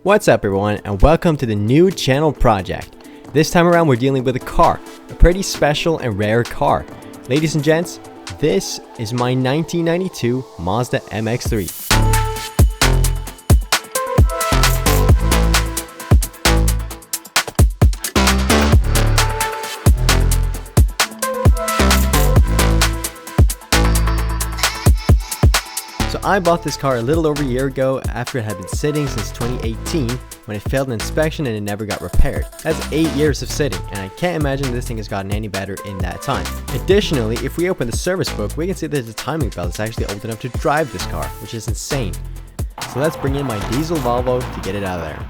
What's up everyone, and welcome to the new channel project. This time around we're dealing with a car, a pretty special and rare car. Ladies and gents, this is my 1992 Mazda MX-3. So I bought this car a little over a year ago after it had been sitting since 2018 when it failed an inspection and it never got repaired. That's 8 years of sitting, and I can't imagine this thing has gotten any better in that time. Additionally, if we open the service book, we can see that the timing belt is actually old enough to drive this car, which is insane. So let's bring in my diesel Volvo to get it out of there.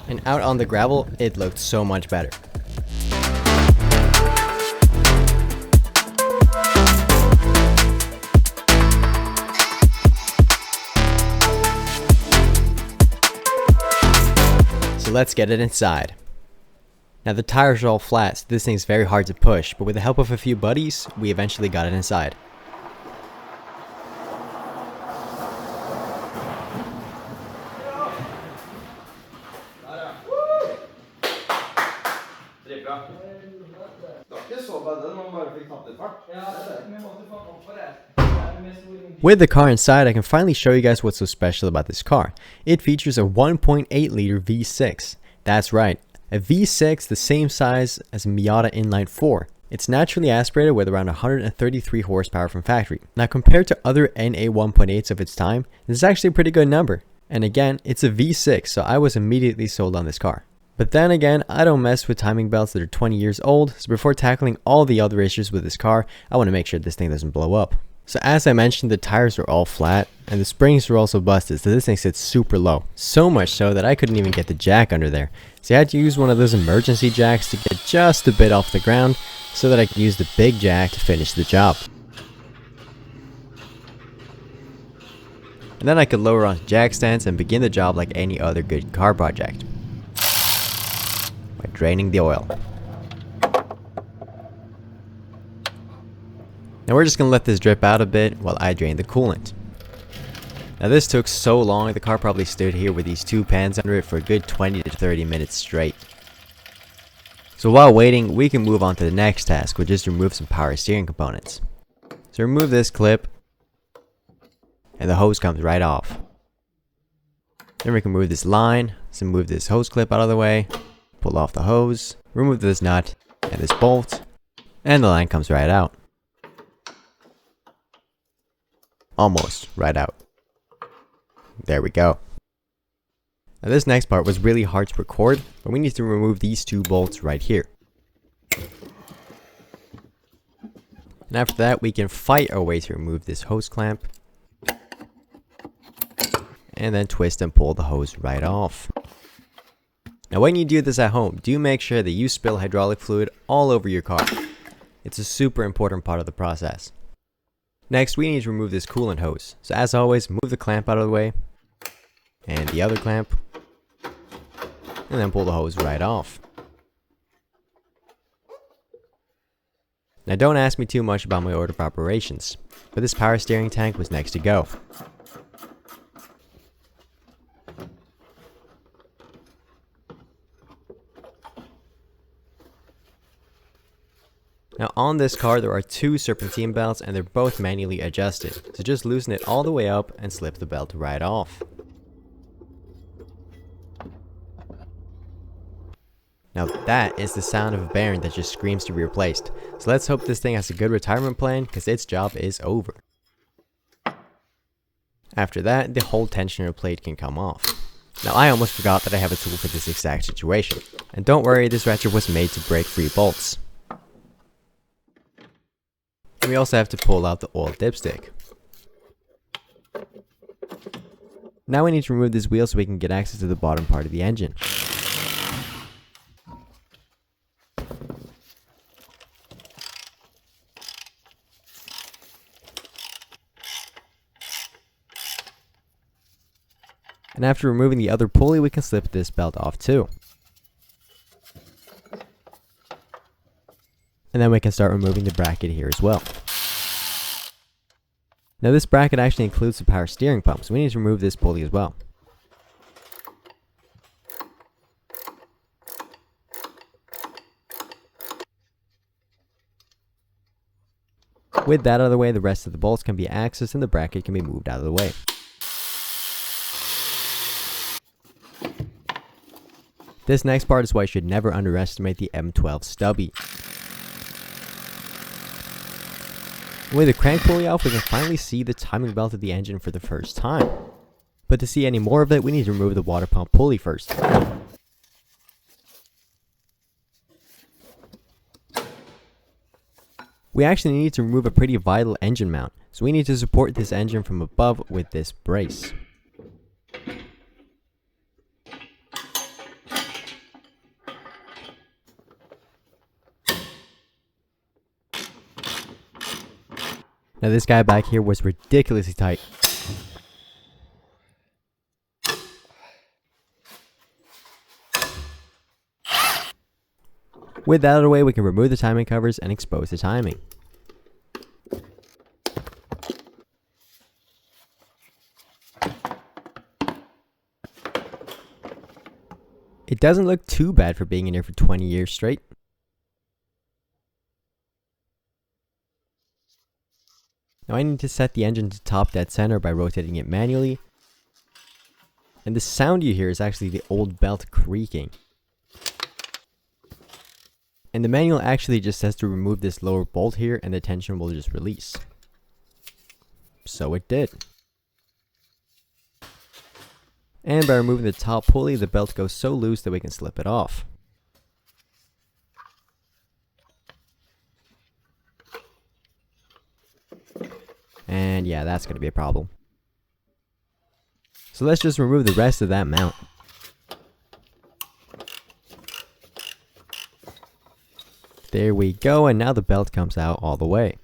And out on the gravel, it looked so much better. So let's get it inside. Now the tires are all flat, so this thing's very hard to push, but with the help of a few buddies, we eventually got it inside. With the car inside, I can finally show you guys what's so special about this car. It features a 1.8 liter V6. That's right, a V6 the same size as a Miata inline 4. It's naturally aspirated with around 133 horsepower from factory. Now compared to other NA 1.8s of its time, this is actually a pretty good number. And again, it's a V6, so I was immediately sold on this car. But then again, I don't mess with timing belts that are 20 years old, so before tackling all the other issues with this car, I want to make sure this thing doesn't blow up. So as I mentioned, the tires are all flat, and the springs are also busted, so this thing sits super low. So much so that I couldn't even get the jack under there. So I had to use one of those emergency jacks to get just a bit off the ground, so that I could use the big jack to finish the job. And then I could lower onto jack stands and begin the job like any other good car project. By draining the oil. Now we're just going to let this drip out a bit while I drain the coolant. Now this took so long, the car probably stood here with these two pans under it for a good 20 to 30 minutes straight. So while waiting, we can move on to the next task, which is to remove some power steering components. So remove this clip, and the hose comes right off. Then we can remove this line, so move this hose clip out of the way, pull off the hose, remove this nut and this bolt, and the line comes right out. Almost right out. There we go. Now this next part was really hard to record, but we need to remove these two bolts right here. And after that, we can fight our way to remove this hose clamp. And then twist and pull the hose right off. Now when you do this at home, do make sure that you spill hydraulic fluid all over your car. It's a super important part of the process. Next, we need to remove this coolant hose. So as always, move the clamp out of the way, and the other clamp, and then pull the hose right off. Now don't ask me too much about my order of operations, but this power steering tank was next to go. Now on this car there are two serpentine belts and they're both manually adjusted, so just loosen it all the way up and slip the belt right off. Now that is the sound of a bearing that just screams to be replaced, so let's hope this thing has a good retirement plan because its job is over. After that, the whole tensioner plate can come off. Now I almost forgot that I have a tool for this exact situation, and don't worry, this ratchet was made to break free bolts. We also have to pull out the oil dipstick. Now we need to remove this wheel so we can get access to the bottom part of the engine. And after removing the other pulley, we can slip this belt off too. And then we can start removing the bracket here as well. Now this bracket actually includes the power steering pump, so we need to remove this pulley as well. With that out of the way, the rest of the bolts can be accessed and the bracket can be moved out of the way. This next part is why you should never underestimate the M12 stubby. With the crank pulley off, we can finally see the timing belt of the engine for the first time. But to see any more of it, we need to remove the water pump pulley first. We actually need to remove a pretty vital engine mount, so we need to support this engine from above with this brace. Now this guy back here was ridiculously tight. With that out of the way, we can remove the timing covers and expose the timing. It doesn't look too bad for being in here for 20 years straight. Now I need to set the engine to top dead center by rotating it manually. And the sound you hear is actually the old belt creaking. And the manual actually just says to remove this lower bolt here and the tension will just release. So it did. And by removing the top pulley, the belt goes so loose that we can slip it off. And yeah, that's going to be a problem. So let's just remove the rest of that mount. There we go, and now the belt comes out all the way.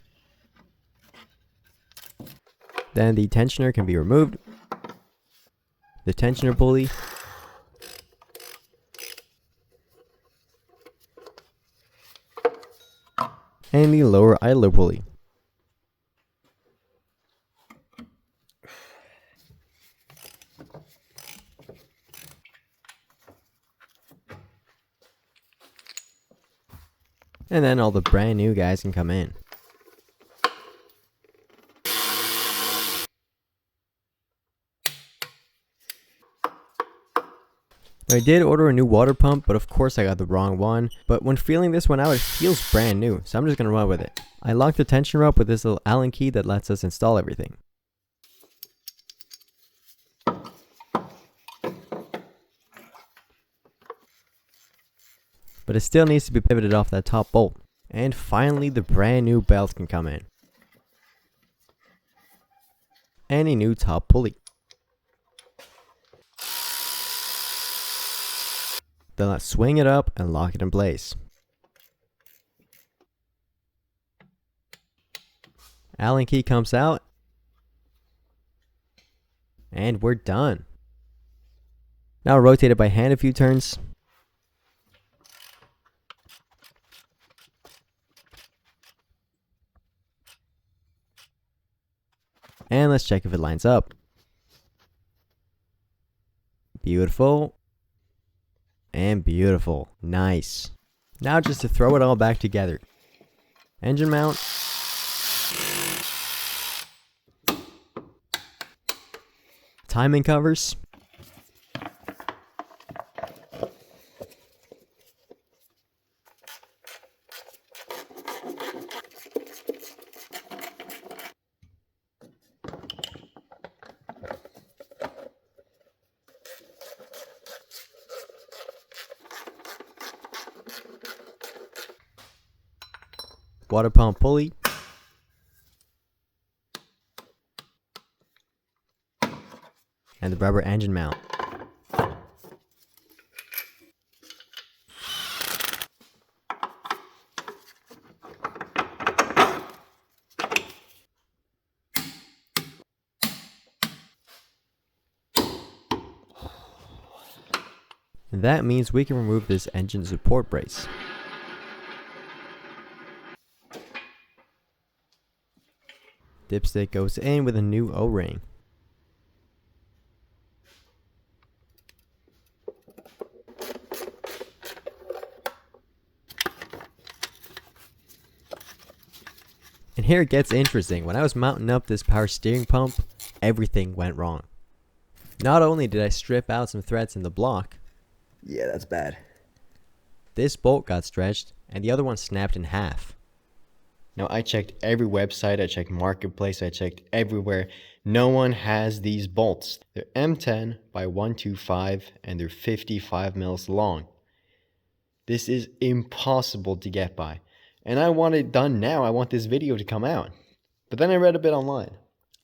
Then the tensioner can be removed. The tensioner pulley. And the lower idler pulley. And then all the brand new guys can come in. I did order a new water pump, but of course I got the wrong one. But when feeling this one out, it feels brand new, so I'm just gonna run with it. I locked the tensioner up with this little Allen key that lets us install everything. But it still needs to be pivoted off that top bolt. And finally, the brand new belt can come in. And a new top pulley. Then let's swing it up and lock it in place. Allen key comes out. And we're done. Now rotate it by hand a few turns. And let's check if it lines up. Beautiful. And beautiful. Nice. Now just to throw it all back together. Engine mount. Timing covers. Water pump pulley. And the rubber engine mount. And that means we can remove this engine support brace. Dipstick goes in with a new O-ring. And here it gets interesting. When I was mounting up this power steering pump, everything went wrong. Not only did I strip out some threads in the block, Yeah, that's bad. this bolt got stretched and the other one snapped in half. Now I checked every website, I checked Marketplace, I checked everywhere. No one has these bolts. They're M10 by 125 and they're 55 mils long. This is impossible to get by. And I want it done now. I want this video to come out. But then I read a bit online.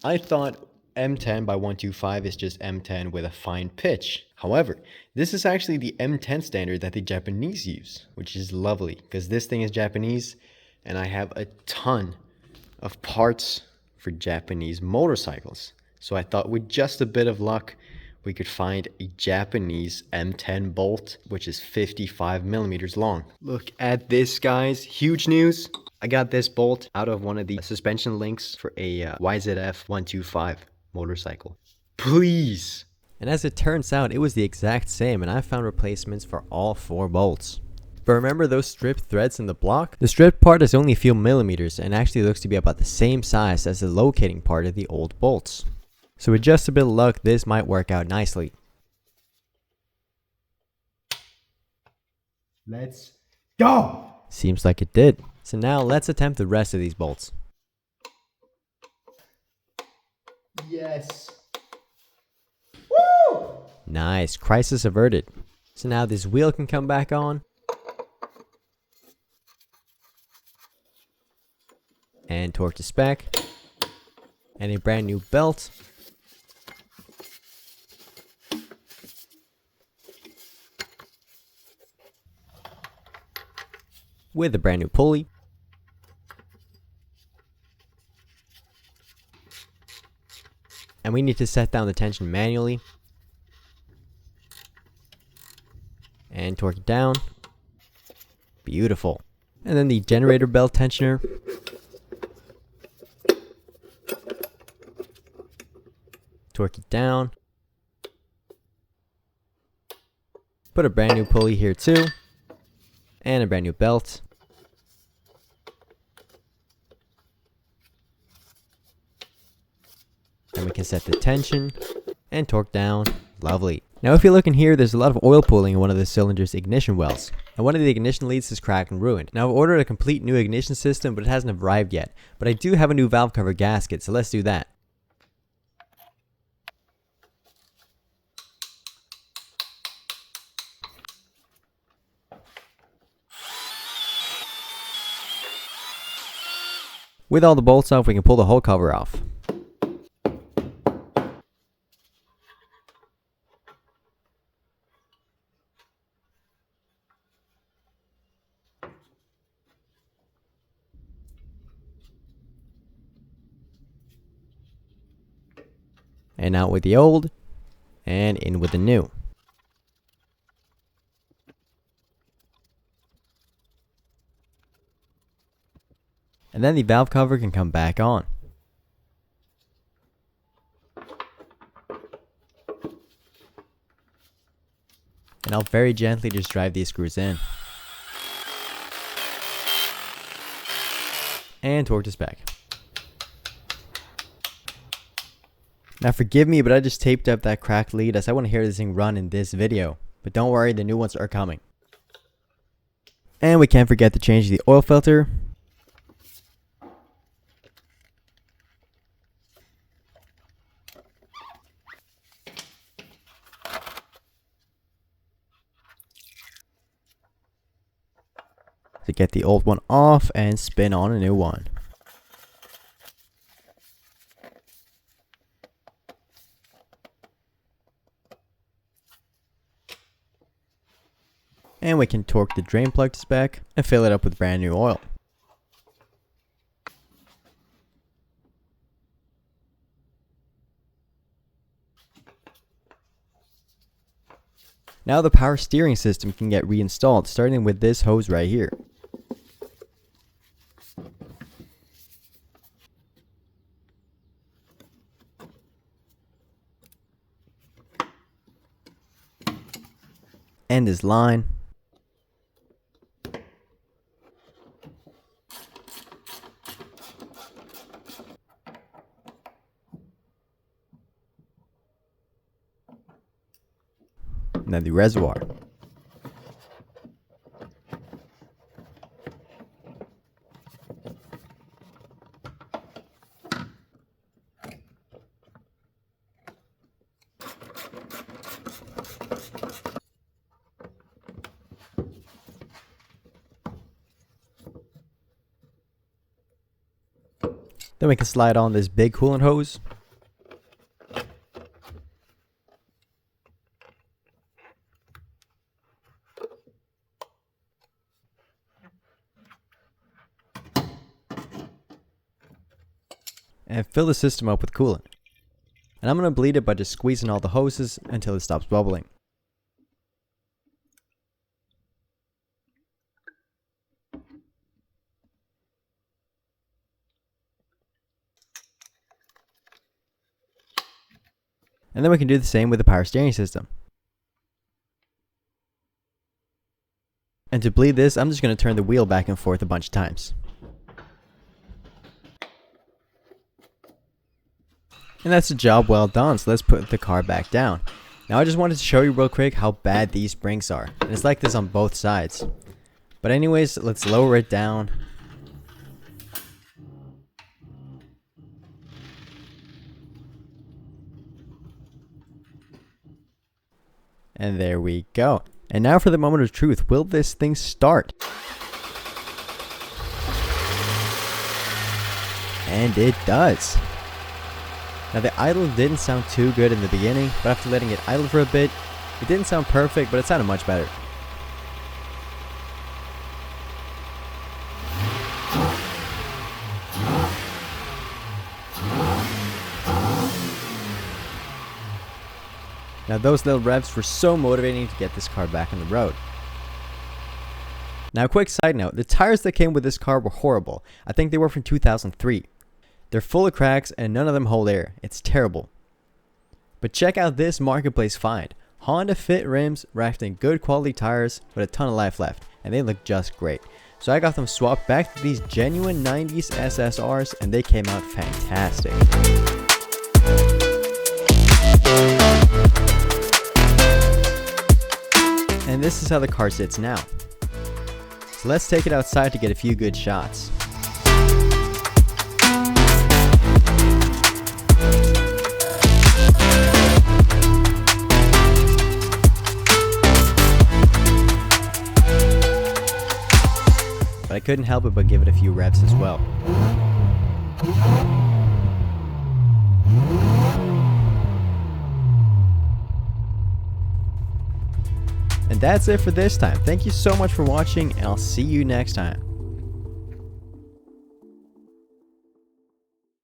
I thought M10 by 125 is just M10 with a fine pitch. However, this is actually the M10 standard that the Japanese use, which is lovely because this thing is Japanese and I have a ton of parts for Japanese motorcycles. So I thought with just a bit of luck, we could find a Japanese M10 bolt, which is 55 millimeters long. Look at this, guys. Huge news. I got this bolt out of one of the suspension links for a YZF 125 motorcycle. Please. And as it turns out, it was the exact same, and I found replacements for all 4 bolts. But remember those stripped threads in the block? The stripped part is only a few millimeters and actually looks to be about the same size as the locating part of the old bolts. So with just a bit of luck, this might work out nicely. Let's go! Seems like it did. So now let's attempt the rest of these bolts. Yes. Woo! Nice, crisis averted. So now this wheel can come back on. And torque to spec. And a brand new belt. With a brand new pulley. And we need to set down the tension manually. And torque it down. Beautiful. And then the generator belt tensioner. Torque it down. Put a brand new pulley here too. And a brand new belt. Then we can set the tension and torque down. Lovely. Now if you look in here, there's a lot of oil pooling in one of the cylinder's ignition wells. And one of the ignition leads is cracked and ruined. Now I've ordered a complete new ignition system, but it hasn't arrived yet. But I do have a new valve cover gasket, so let's do that. With all the bolts off, we can pull the whole cover off. And out with the old, and in with the new. And then the valve cover can come back on. And I'll very gently just drive these screws in. And torque to spec. Now forgive me, but I just taped up that cracked lead as I want to hear this thing run in this video. But don't worry, the new ones are coming. And we can't forget to change the oil filter. To get the old one off and spin on a new one. And we can torque the drain plug to spec and fill it up with brand new oil. Now the power steering system can get reinstalled, starting with this hose right here. end his line. And then the reservoir. Then we can slide on this big coolant hose. And fill the system up with coolant. And I'm going to bleed it by just squeezing all the hoses until it stops bubbling. And then we can do the same with the power steering system. And to bleed this, I'm just going to turn the wheel back and forth a bunch of times. And that's the job well done, so let's put the car back down. Now I just wanted to show you real quick how bad these springs are. And it's like this on both sides. But anyways, let's lower it down. And there we go. And now for the moment of truth. Will this thing start? And it does. Now the idle didn't sound too good in the beginning, but after letting it idle for a bit, it didn't sound perfect, but it sounded much better. Now those little revs were so motivating to get this car back on the road. Now quick side note, the tires that came with this car were horrible. I think they were from 2003. They're full of cracks and none of them hold air. It's terrible. But check out this marketplace find. Honda fit rims wrapped in good quality tires with a ton of life left, and they look just great. So I got them swapped back to these genuine 90s SSRs and they came out fantastic. And this is how the car sits now. So let's take it outside to get a few good shots. But I couldn't help it but give it a few revs as well. And that's it for this time. Thank you so much for watching, and I'll see you next time.